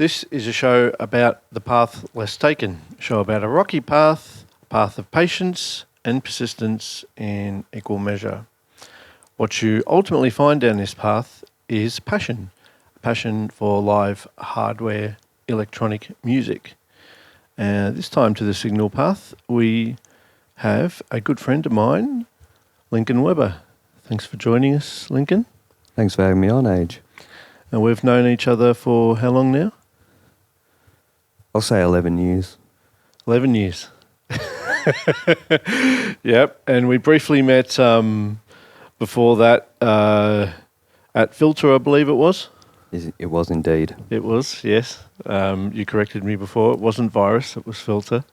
This is a show about the path less taken, a show about a rocky path, a path of patience and persistence in equal measure. What you ultimately find down this path is passion, a passion for live hardware, electronic music. This time to the signal path, we have a good friend of mine, Lincoln Webber. Thanks for joining us, Lincoln. Thanks for having me on, Age. And we've known each other for how long now? I'll say 11 years. 11 years. Yep. And we briefly met before that at Filter, I believe it was. It was indeed. It was, yes. You corrected me before. It wasn't Virus, it was Filter.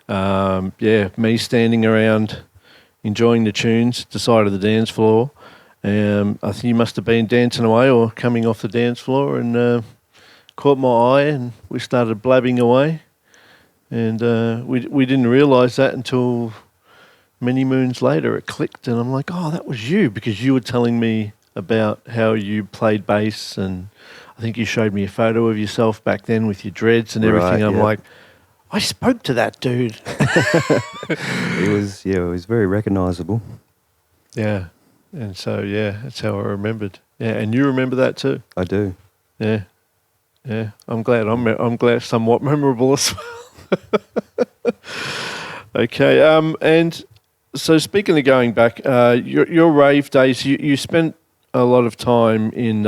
Me standing around enjoying the tunes at the side of the dance floor. I think you must have been dancing away or coming off the dance floor and caught my eye and we started blabbing away. And we didn't realise that until many moons later. It clicked and I'm like, oh, that was you, because you were telling me about how you played bass, and I think you showed me a photo of yourself back then with your dreads and everything. Right, I'm yep. like, I spoke to that dude. It was very recognisable. Yeah. And so, that's how I remembered. Yeah, and you remember that too? I do. Yeah. Yeah, I'm glad. I'm glad somewhat memorable as well. Okay, and so speaking of going back, your rave days, you spent a lot of time in,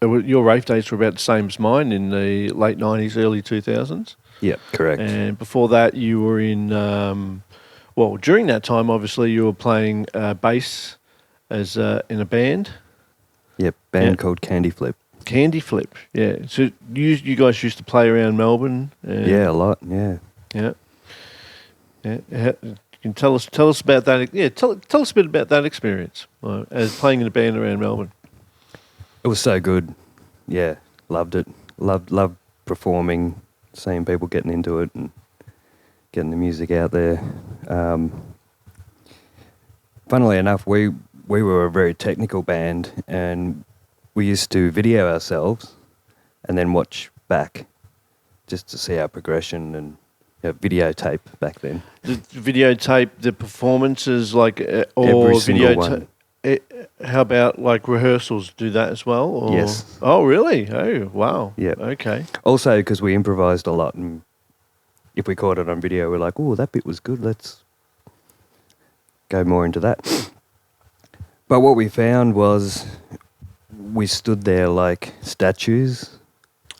your rave days were about the same as mine in the late 90s, early 2000s. Yeah, correct. And before that, you were in, during that time, obviously, you were playing bass as in a band. Yep, band called Candy Flip. Candy Flip, yeah. So you guys used to play around Melbourne? Yeah, a lot, yeah. Yeah. Yeah. You can tell us about that. Yeah, tell us a bit about that experience as playing in a band around Melbourne. It was so good. Yeah, loved it. Loved performing, seeing people getting into it and getting the music out there. Funnily enough, we were a very technical band, and we used to video ourselves and then watch back just to see our progression and videotape back then. The videotape the performances, like or every single one. How about like rehearsals? Do that as well? Or? Yes. Oh, really? Oh, wow. Yeah. Okay. Also, because we improvised a lot, and if we caught it on video, we're like, "Oh, that bit was good. Let's go more into that." But what we found was we stood there like statues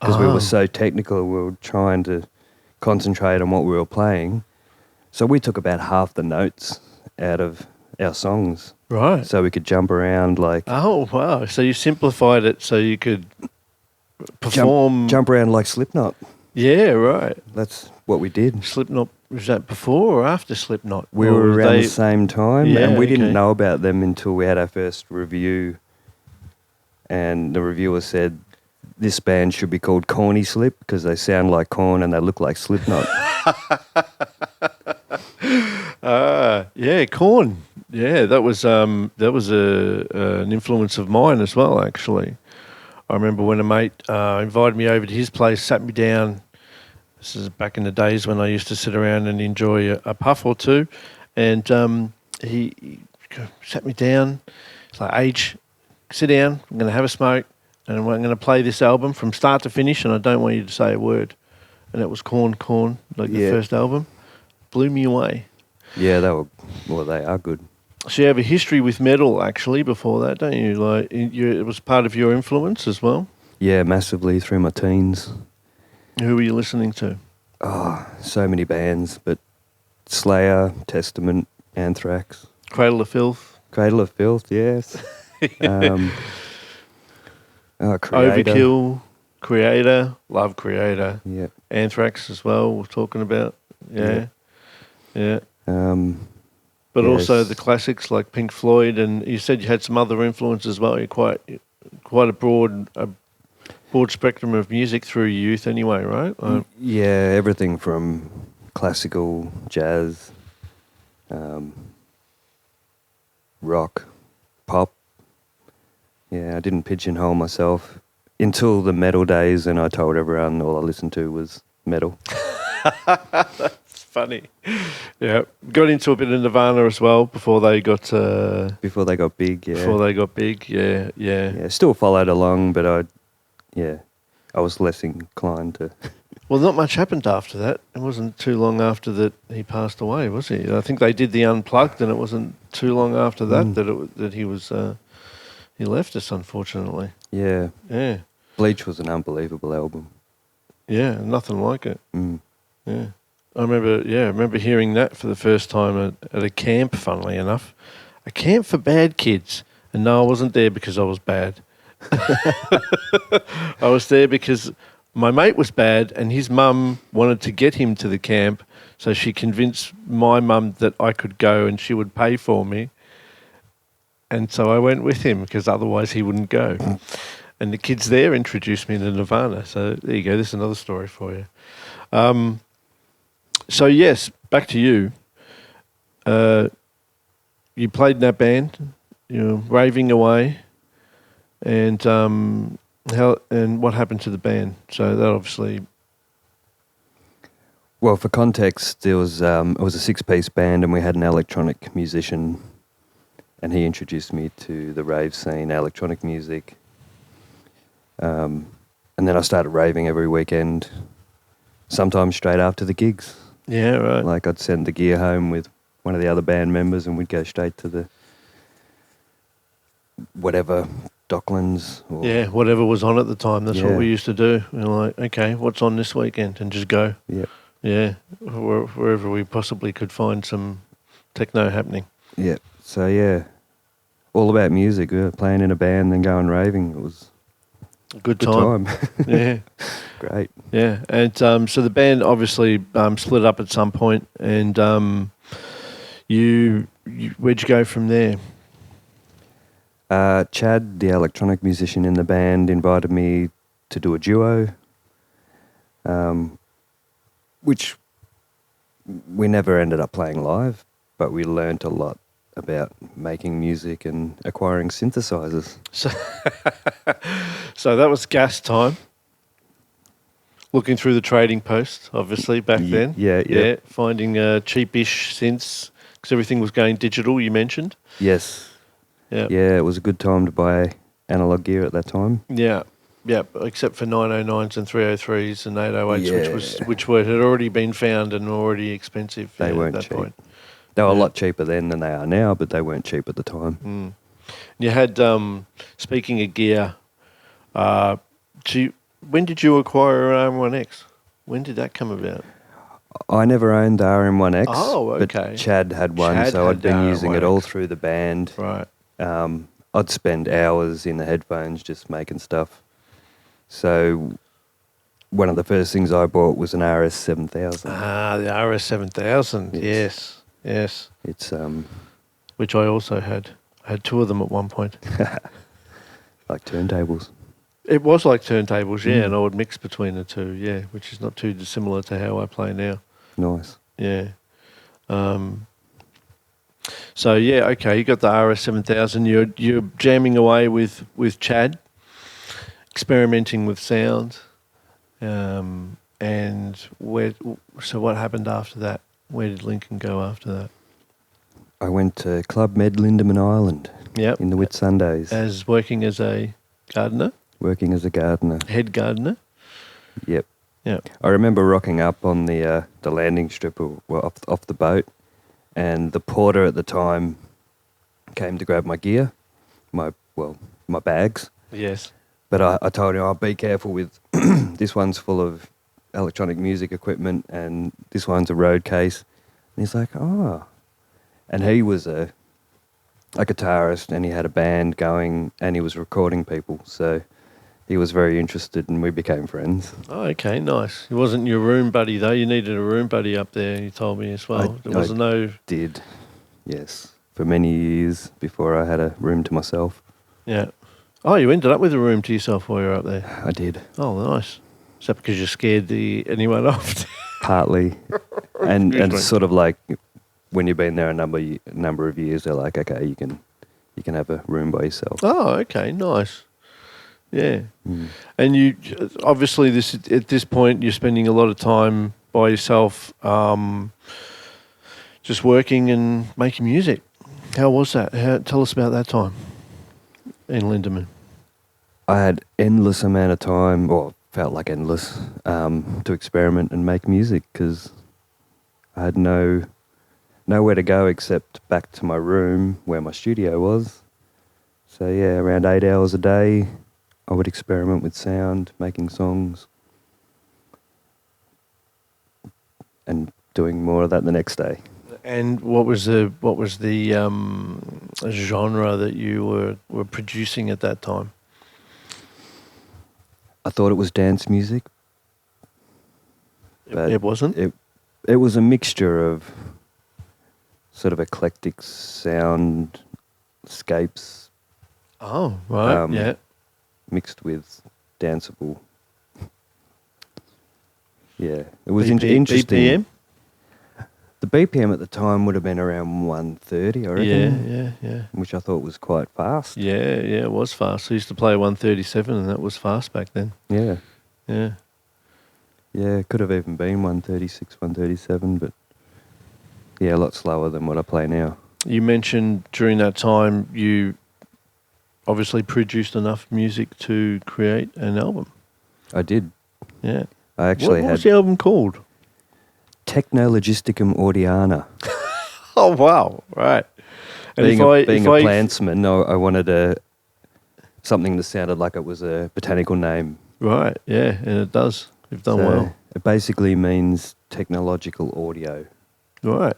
because we were so technical. We were trying to concentrate on what we were playing. So we took about half the notes out of our songs. Right. So we could jump around like... Oh, wow. So you simplified it so you could perform... Jump around like Slipknot. Yeah, right. That's what we did. Slipknot, was that before or after Slipknot? We were around the same time, Yeah, and we didn't okay. know about them until we had our first review, and the reviewer said this band should be called Corny Slip because they sound like corn and they look like Slipknot. Corn. Yeah, that was an influence of mine as well, actually. I remember when a mate invited me over to his place, sat me down. This is back in the days when I used to sit around and enjoy a puff or two. And he sat me down. It's like, Age, sit down. I'm going to have a smoke. And I'm going to play this album from start to finish, and I don't want you to say a word. And it was Corn, like the first album. Blew me away. Yeah, they are good. So you have a history with metal, actually, before that, don't you? Like, it was part of your influence as well? Yeah, massively through my teens. Who were you listening to? Oh, so many bands, but Slayer, Testament, Anthrax. Cradle of Filth? Cradle of Filth, yes. Creator. Overkill, Creator, love Creator. Yeah. Anthrax as well, we're talking about. Yeah. But yes. also the classics like Pink Floyd, and you said you had some other influences as well. You're quite a broad spectrum of music through your youth anyway, right? Yeah, everything from classical, jazz, rock, pop. Yeah, I didn't pigeonhole myself until the metal days, and I told everyone all I listened to was metal. It's funny. Yeah, got into a bit of Nirvana as well before they got big. Yeah. Before they got big, yeah. Yeah. Still followed along, but I was less inclined to. Well, not much happened after that. It wasn't too long after that he passed away, was he? I think they did the Unplugged, and it wasn't too long after that that he was he left us, unfortunately. Yeah. Yeah. Bleach was an unbelievable album. Yeah, nothing like it. Mm. Yeah. I remember hearing that for the first time at a camp, funnily enough. A camp for bad kids. And no, I wasn't there because I was bad. I was there because my mate was bad and his mum wanted to get him to the camp, so she convinced my mum that I could go and she would pay for me. And so I went with him because otherwise he wouldn't go. And the kids there introduced me to Nirvana. So there you go. This is another story for you. So yes, back to you. You played in that band. You're raving away. And what happened to the band? So that obviously. Well, for context, it was a 6-piece band, and we had an electronic musician, and he introduced me to the rave scene, electronic music. And then I started raving every weekend, sometimes straight after the gigs. Yeah, right. Like I'd send the gear home with one of the other band members, and we'd go straight to the whatever. Docklands. Yeah, whatever was on at the time. That's what we used to do. We were like, okay, what's on this weekend? And just go. Yeah. Yeah, wherever we possibly could find some techno happening. Yeah. So, yeah, all about music. We were playing in a band, then going raving. It was a good time. Yeah. Great. Yeah. And so the band obviously split up at some point, and you where'd you go from there? Chad, the electronic musician in the band, invited me to do a duo, which we never ended up playing live, but we learnt a lot about making music and acquiring synthesizers. So that was gas time. Looking through the trading post, obviously, back then. Yeah. Finding cheapish synths, because everything was going digital, you mentioned. Yes. Yeah, it was a good time to buy analog gear at that time. Yeah, except for 909s and 303s and 808s, which had already been found and already expensive. They weren't at that cheap. Point. They were a lot cheaper then than they are now, but they weren't cheap at the time. Mm. You had, speaking of gear, when did you acquire an RM1X? When did that come about? I never owned the RM1X. Oh, okay. But Chad had one, so I'd been using it all through the band. Right. I'd spend hours in the headphones just making stuff. So one of the first things I bought was an RS7000. Ah, the RS7000. Yes. It's which I also had. I had 2 of them at one point. Like turntables. It was like turntables, yeah, and I would mix between the two, yeah, which is not too dissimilar to how I play now. Nice. Yeah. So yeah, okay, you got the RS7000. You're jamming away with Chad, experimenting with sound, and so what happened after that? Where did Lincoln go after that? I went to Club Med Lindeman Island. Yep. In the Whit Sundays. As working as a gardener. Working as a gardener. Head gardener. Yep. Yeah. I remember rocking up on the landing strip off the boat. And the porter at the time came to grab my gear, my bags. Yes. But I told him, be careful with, this one's full of electronic music equipment and this one's a road case. And he's like, oh. And he was a guitarist and he had a band going and he was recording people. So he was very interested and we became friends. Oh, okay, nice. He wasn't your room buddy though. You needed a room buddy up there, you told me as well. I did, yes. For many years before I had a room to myself. Yeah. Oh, you ended up with a room to yourself while you were up there? I did. Oh, nice. Is that because you scared anyone off? Partly. and it's sort of like when you've been there a number of years, they're like, okay, you can have a room by yourself. Oh, okay, nice. Yeah. And you obviously at this point you're spending a lot of time by yourself, just working and making music. How was that? Tell us about that time in Lindemann. I had endless amount of time, or felt like endless, to experiment and make music because I had nowhere to go except back to my room where my studio was. So yeah, around 8 hours a day, I would experiment with sound, making songs, and doing more of that the next day. And what was the genre that you were producing at that time? I thought it was dance music. But It wasn't? It was a mixture of sort of eclectic soundscapes. Oh, right, yeah. Mixed with danceable. Yeah, it was BPM? interesting. The BPM at the time would have been around 130, I reckon. Yeah. Which I thought was quite fast. Yeah, it was fast. I used to play 137 and that was fast back then. Yeah. Yeah. Yeah, it could have even been 136, 137, but yeah, a lot slower than what I play now. You mentioned during that time you obviously produced enough music to create an album. I did. Yeah. I actually what was the album called? Technologisticum Audiana. Oh, wow. Right. And Being a plantsman, I wanted something that sounded like it was a botanical name. Right, yeah, and it does. You've done well. It basically means technological audio. Right.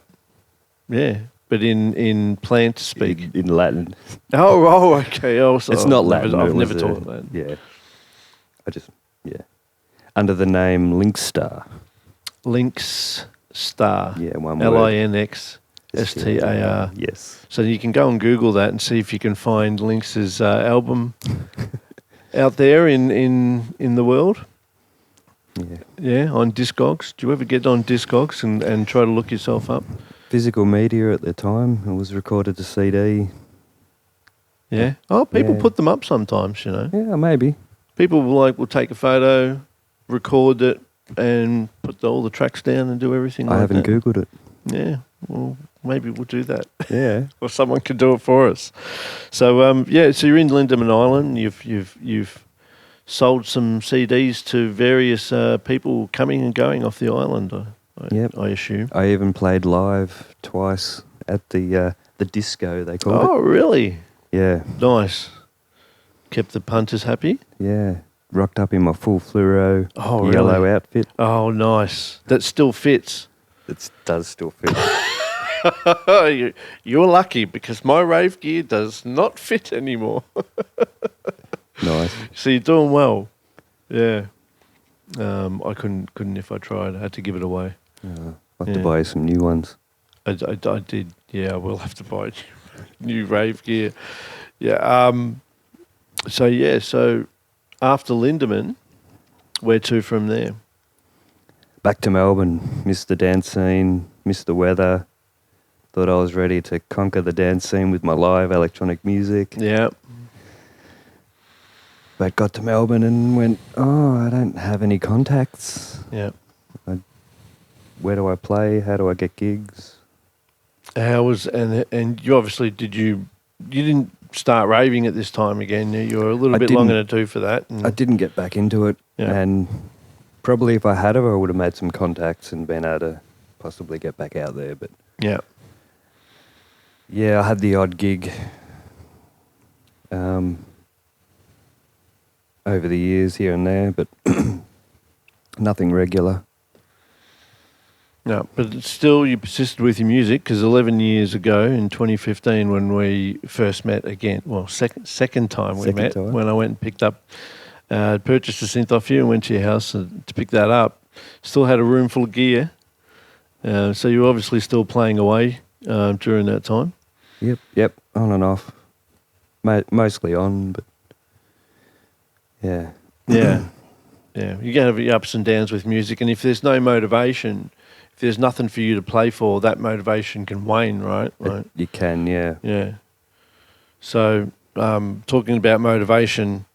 Yeah. But in plant speak. In Latin. Oh, okay. Also, it's not Latin. I've never taught Latin. Yeah. Under the name Linkstar. Links Star. Yeah, one word. LINXSTAR. Yes. So you can go and Google that and see if you can find Lynx's album out there in the world. Yeah. Yeah, on Discogs. Do you ever get on Discogs and try to look yourself up? Physical media at the time. It was recorded to CD. Yeah. Oh, people put them up sometimes, you know. Yeah, maybe. People will take a photo, record it, and put all the tracks down and do everything. I haven't Googled it. Yeah. Well, maybe we'll do that. Yeah. Or someone can do it for us. So so you're in Lindemann Island. You've sold some CDs to various people coming and going off the island. I assume. I even played live twice at the disco, they call it. Oh, really? Yeah. Nice. Kept the punters happy? Yeah. Rocked up in my full fluoro yellow outfit. Oh, nice. That still fits. It does still fit. You're lucky because my rave gear does not fit anymore. Nice. So you're doing well. Yeah. I couldn't if I tried. I had to give it away. I'll have to buy you some new ones. I did. Yeah, I will have to buy new rave gear. Yeah. So after Lindemann, where to from there? Back to Melbourne. Missed the dance scene, missed the weather. Thought I was ready to conquer the dance scene with my live electronic music. Yeah. But got to Melbourne and went, I don't have any contacts. Yeah. Where do I play? How do I get gigs? How was and you obviously you didn't start raving at this time again. You were a little bit long in the tooth for that. I didn't get back into it, and probably if I had I would have made some contacts and been able to possibly get back out there. But yeah, I had the odd gig over the years here and there, but nothing regular. No, but still you persisted with your music because 11 years ago in 2015 when we first met again, well, second time we met, when I went and picked up, purchased a synth off you and went to your house to pick that up. Still had a room full of gear. So you were obviously still playing away during that time. Yep, on and off. Mostly on, but yeah. Yeah. Yeah, you're going to have your ups and downs with music, and if there's no motivation, if there's nothing for you to play for, that motivation can wane, right? You can, yeah. Yeah. So, talking about motivation,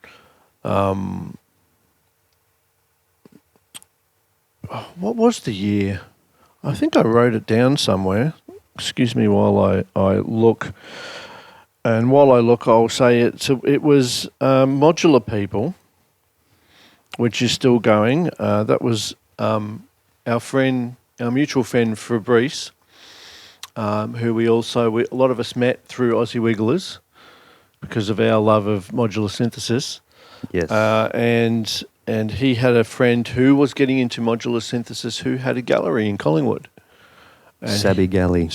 What was the year? I think I wrote it down somewhere. Excuse me while I look. And while I look, I'll say it. So it was Modular People, which is still going. That was our mutual friend Fabrice, who a lot of us met through Aussie Wigglers because of our love of modular synthesis. Yes. And he had a friend who was getting into modular synthesis who had a gallery in Collingwood. Sabby Galley.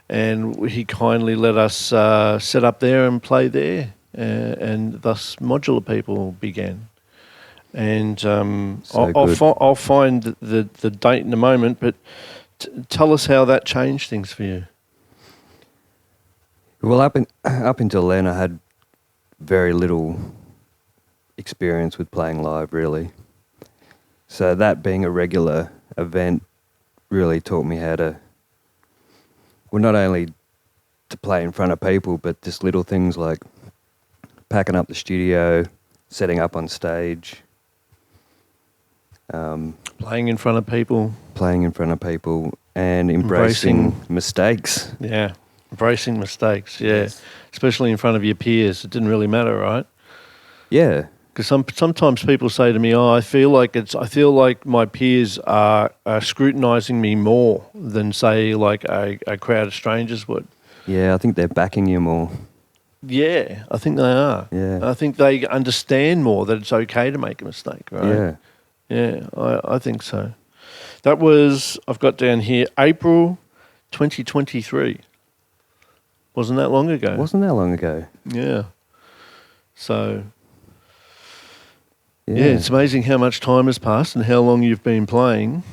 And he kindly let us set up there and play there. And thus Modular People began. And I'll find the date in a moment, but tell us how that changed things for you. Well, up until then, I had very little experience with playing live, really. So that being a regular event really taught me how to, well, not only to play in front of people, but just little things like packing up the studio, setting up on stage. Playing in front of people. And embracing mistakes. Yeah, embracing mistakes, yeah. Yes. Especially in front of your peers. It didn't really matter, right? Yeah. Because sometimes people say to me, I feel like my peers are scrutinising me more than, say, like a crowd of strangers would. Yeah, I think they're backing you more. Yeah, I think they are. Yeah. I think they understand more that it's okay to make a mistake, right? Yeah. Yeah, I think so. That was, I've got down here, April 2023. Wasn't that long ago? Yeah. So, yeah, it's amazing how much time has passed and how long you've been playing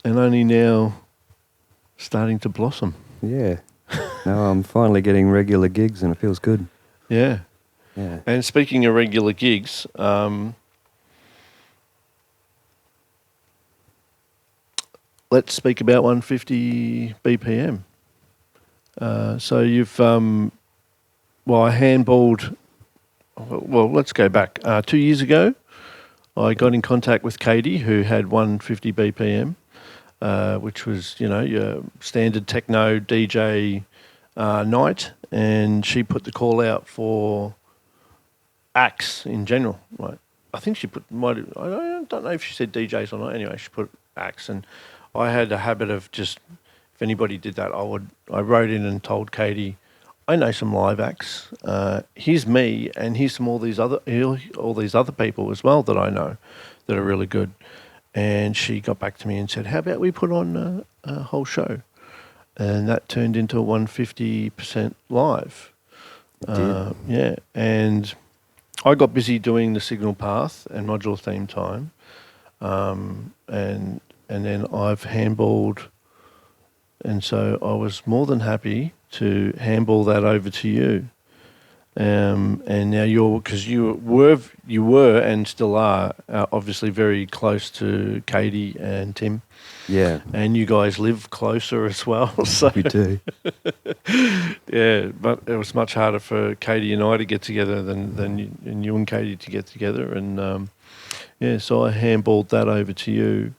and only now starting to blossom. Yeah. Now I'm finally getting regular gigs and it feels good. Yeah. Yeah. And speaking of regular gigs, let's speak about 150 BPM. So you've, I handballed, well, let's go back. 2 years ago, I got in contact with Katie, who had 150 BPM, which was, your standard techno DJ night, and she put the call out for acts in general. Right? I think she I don't know if she said DJs or not. Anyway, she put acts, and I had a habit of just, if anybody did that, I wrote in and told Katie, I know some live acts. Here's me, and here's all these other people as well that I know that are really good. And she got back to me and said, how about we put on a whole show? And that turned into a 150% live. Yeah, and I got busy doing the signal path and modular theme time, and then I've handballed, and so I was more than happy to handball that over to you. And now because you were and still are obviously very close to Katie and Tim. Yeah. And you guys live closer as well. So we do. Yeah, but it was much harder for Katie and I to get together than you and Katie to get together. And so I handballed that over to you.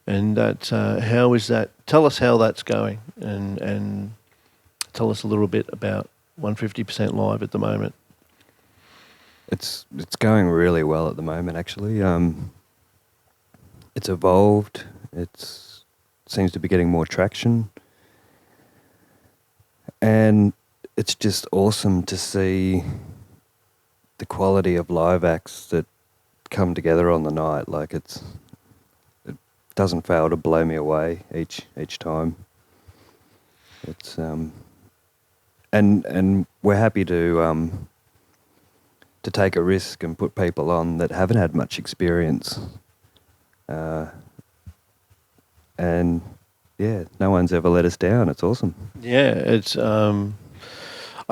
And that, how is that? Tell us how that's going, and tell us a little bit about 150% live at the moment. It's going really well at the moment, actually. It's evolved. It seems to be getting more traction, and it's just awesome to see the quality of live acts that come together on the night. Like it doesn't fail to blow me away each time. It's and we're happy to take a risk and put people on that haven't had much experience. And yeah, no one's ever let us down. It's awesome. Yeah, it's. I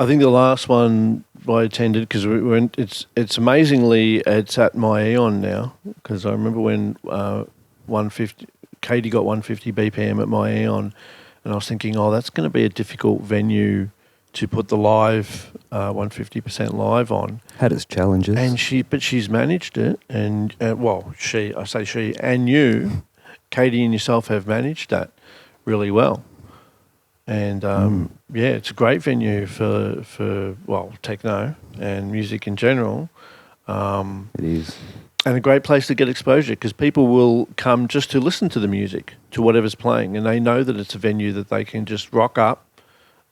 think the last one I attended, because it's amazingly it's at my Eon now, because I remember when 150 Katie got 150 BPM at my Eon, and I was thinking, that's going to be a difficult venue to put the live 150% live on. Had its challenges. And she's managed it, and I say she, and you, Katie and yourself have managed that really well. And it's a great venue for techno and music in general. It is. And a great place to get exposure, because people will come just to listen to the music, to whatever's playing, and they know that it's a venue that they can just rock up.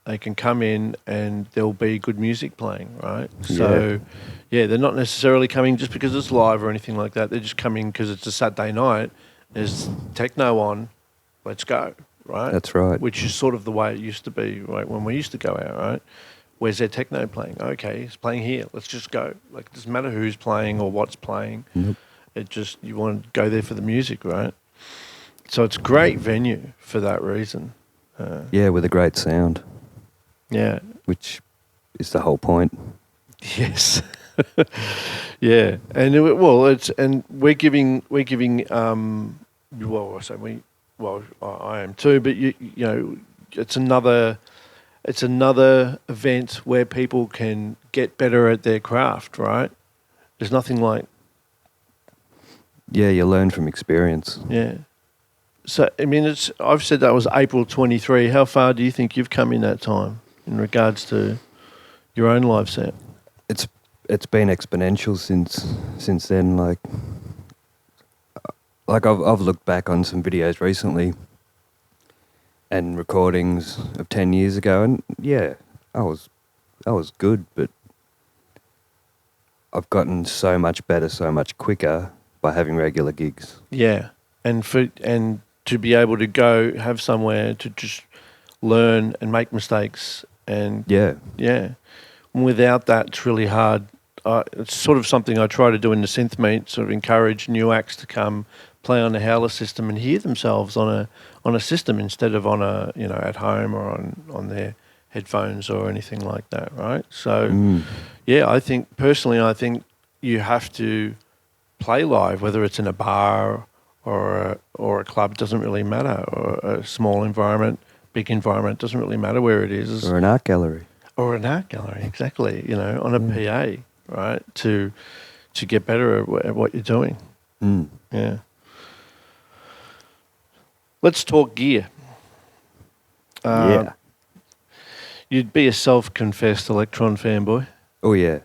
They can come in and there'll be good music playing, right? So, they're not necessarily coming just because it's live or anything like that. They're just coming because it's a Saturday night. There's techno on. Let's go, right? That's right. Which is sort of the way it used to be, right, when we used to go out, right? Where's their techno playing? Okay, it's playing here. Let's just go. Like, it doesn't matter who's playing or what's playing. Nope. It just, you want to go there for the music, right? So it's a great venue for that reason. With a great sound. Yeah. Which is the whole point. Yes. Yeah. And we're giving I am too, but you know, it's another event where people can get better at their craft, right? There's nothing like... Yeah, you learn from experience. Yeah. So, I mean, I've said that was April 23. How far do you think you've come in that time in regards to your own live set? It's been exponential since then. Like I've looked back on some videos recently and recordings of 10 years ago, and yeah, I was good, but I've gotten so much better, so much quicker by having regular gigs. Yeah, and to be able to go have somewhere to just learn and make mistakes, and yeah. Without that, it's really hard. It's sort of something I try to do in the synth meet, sort of encourage new acts to come play on the howler system and hear themselves on a system instead of on a, you know, at home or on their headphones or anything like that, right? So, I think you have to play live, whether it's in a bar or a club, doesn't really matter, or a small environment, big environment, doesn't really matter where it is. Or an art gallery. Or an art gallery, exactly, you know, on a PA, right, to get better at what you're doing. Yeah. Let's talk gear. You'd be a self-confessed Electron fanboy. Oh yeah.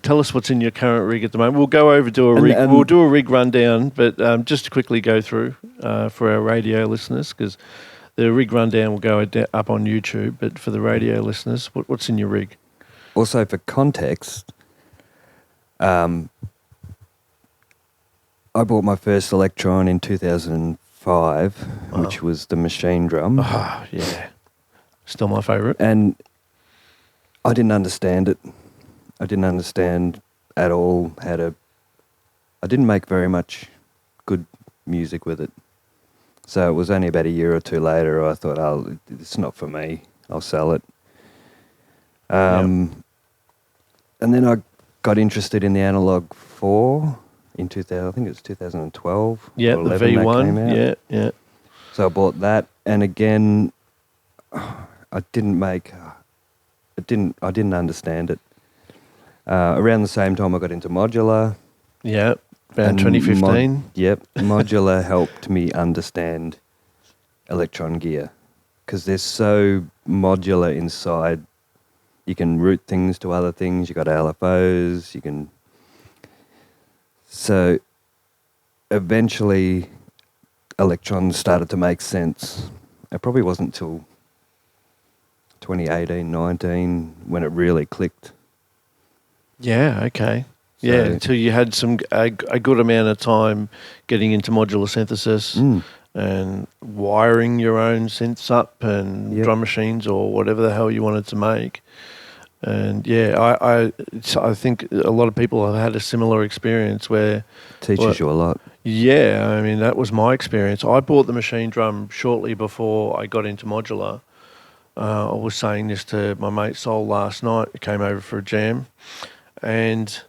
Tell us what's in your current rig at the moment. We'll go over to a rig. We'll do a rig rundown, but just to quickly go through for our radio listeners, because the rig rundown will go up on YouTube. But for the radio listeners, what's in your rig? Also, for context, I bought my first Electron in 2005, which was the machine drum. Oh, yeah. Still my favourite. And I didn't understand it. I didn't understand at all I didn't make very much good music with it. So it was only about a year or two later I thought, it's not for me. I'll sell it. And then I got interested in the Analog 4 in 2000. I think it was 2012. Yeah, the V1. Yeah. So I bought that, and again, I didn't understand it. Around the same time I got into Modular. Yeah, about 2015. Modular helped me understand Electron gear because they're so modular inside. You can route things to other things. You got LFOs. So eventually, Electron started to make sense. It probably wasn't till 2018, 19 when it really clicked. Yeah, okay. So, until you had a good amount of time getting into modular synthesis and wiring your own synths up and drum machines or whatever the hell you wanted to make. And I think a lot of people have had a similar experience where... Teaches you a lot. Yeah, I mean, that was my experience. I bought the machine drum shortly before I got into modular. I was saying this to my mate Sol last night. He came over for a jam. And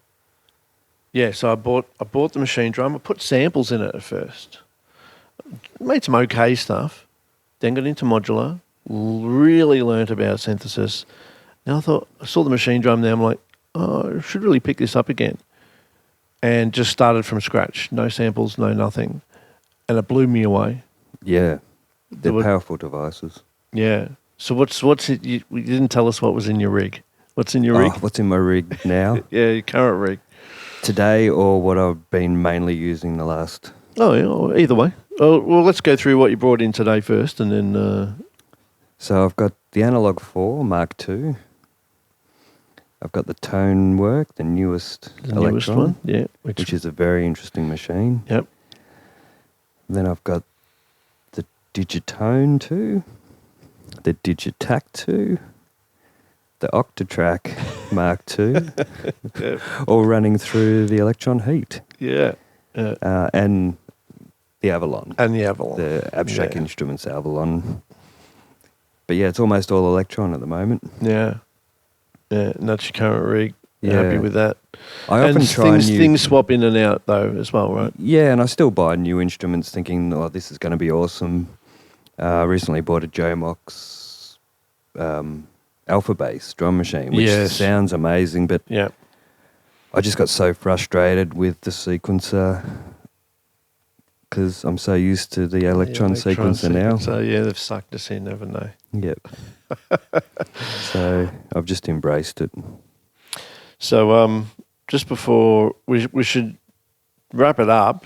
so I bought the machine drum. I put samples in it at first. Made some okay stuff. Then got into modular. really learnt about synthesis. And I saw the machine drum there. I'm like, oh, I should really pick this up again. And just started from scratch. No samples, no nothing. And it blew me away. Yeah. They're powerful devices. Yeah. So what's it? You didn't tell us what was in your rig. What's in your rig? What's in my rig now? Yeah, your current rig. Today, or what I've been mainly using the last... Oh, yeah, either way. Oh, well, let's go through what you brought in today first, and then... So I've got the Analog 4 Mark II. I've got the Tone Work, the newest Electron, one, yeah, which is a very interesting machine. Yep. Then I've got the Digitone 2, the Digitac 2, the Octatrack Mark II, all running through the Electron Heat. Yeah. And the Avalon. The Abstract Instruments Avalon. But yeah, it's almost all Electron at the moment. Yeah. Yeah, and that's your current rig. Yeah. Happy with that. I often try things swap in and out though as well, right? Yeah, and I still buy new instruments thinking, oh, this is going to be awesome. Recently bought a Joe Mox Alpha Bass drum machine, which sounds amazing, but I just got so frustrated with the sequencer because I'm so used to the Electron sequencer now. So yeah, they've sucked us in, haven't they? Yep. So I've just embraced it. So just before we should wrap it up,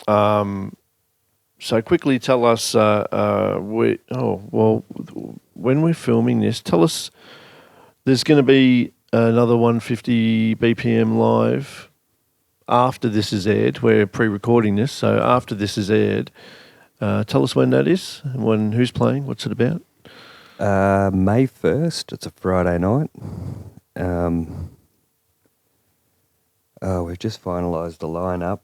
so quickly tell us when we're filming this, tell us there's going to be another 150 BPM live after this is aired. We're pre-recording this, so after this is aired, tell us when that is, who's playing, what's it about? May 1st, it's a Friday night. We've just finalised the lineup.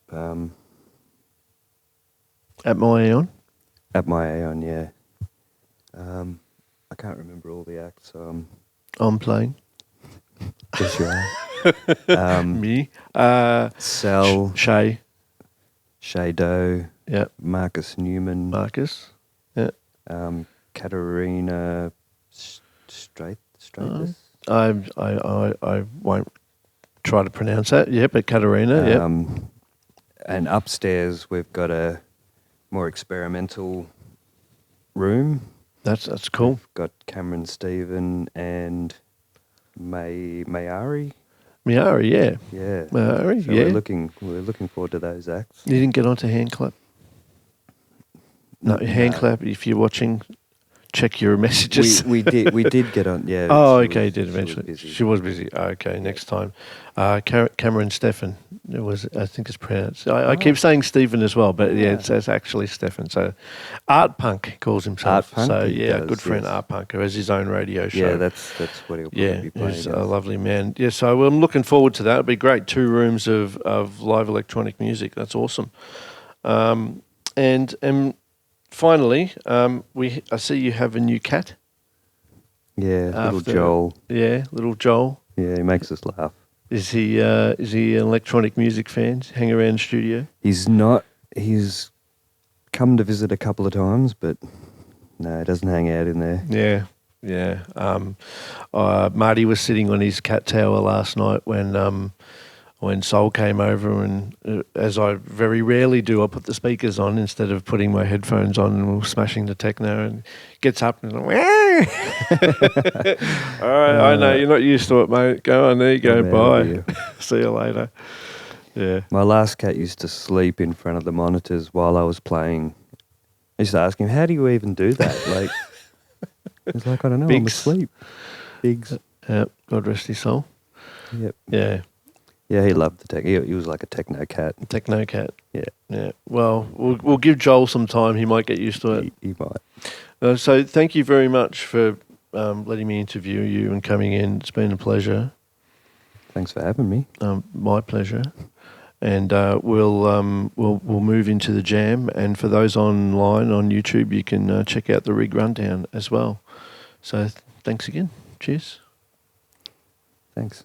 At my Aeon? At my Aeon, yeah. I can't remember all the acts. I'm playing. Yes, you are. Me. Sal. Shay Doe. Yeah. Marcus Newman. Yeah. Katerina Stratus. I won't try to pronounce that. Yeah, but Katerina. Yeah. And upstairs we've got a more experimental room. That's cool. We've got Cameron Stephen and Mayari. Mayari, yeah. Yeah. Mayari, so yeah. We're looking forward to those acts. You didn't get onto Hand Clap? No, Hand Clap, if you're watching, check your messages. We did get on, yeah. Oh, okay, you did eventually. She was busy. Okay, next time. Cameron Stephan, I think it's pronounced. I keep saying Stephen as well, but yeah, it's actually Stephan. So Art Punk calls himself. Art Punk, so yeah, a good friend, Art Punk, who has his own radio show. Yeah, that's what he'll probably be playing. He's a lovely man. Yeah, so I'm looking forward to that. It'll be great. 2 rooms of live electronic music. That's awesome. And finally, I see you have a new cat. Yeah, little Joel. Yeah, little Joel. Yeah, he makes us laugh. Is he an electronic music fan? Hang around the studio? He's not. He's come to visit a couple of times, but no, he doesn't hang out in there. Yeah. Marty was sitting on his cat tower last night when Sol came over, and as I very rarely do, I put the speakers on instead of putting my headphones on, and we're smashing the techno, and gets up and like, all right, I know you're not used to it, mate. Go on, there you go, bye. See you later. Yeah. My last cat used to sleep in front of the monitors while I was playing. I used to ask him, how do you even do that? Like, he's like, I don't know, I'm asleep. Biggs. God rest his soul. Yep. Yeah. Yeah, he loved the tech. He was like a techno cat. Techno cat. Yeah. Well, we'll give Joel some time. He might get used to it. He might. So thank you very much for letting me interview you and coming in. It's been a pleasure. Thanks for having me. My pleasure. And we'll move into the jam. And for those online on YouTube, you can check out the rig rundown as well. So thanks again. Cheers. Thanks.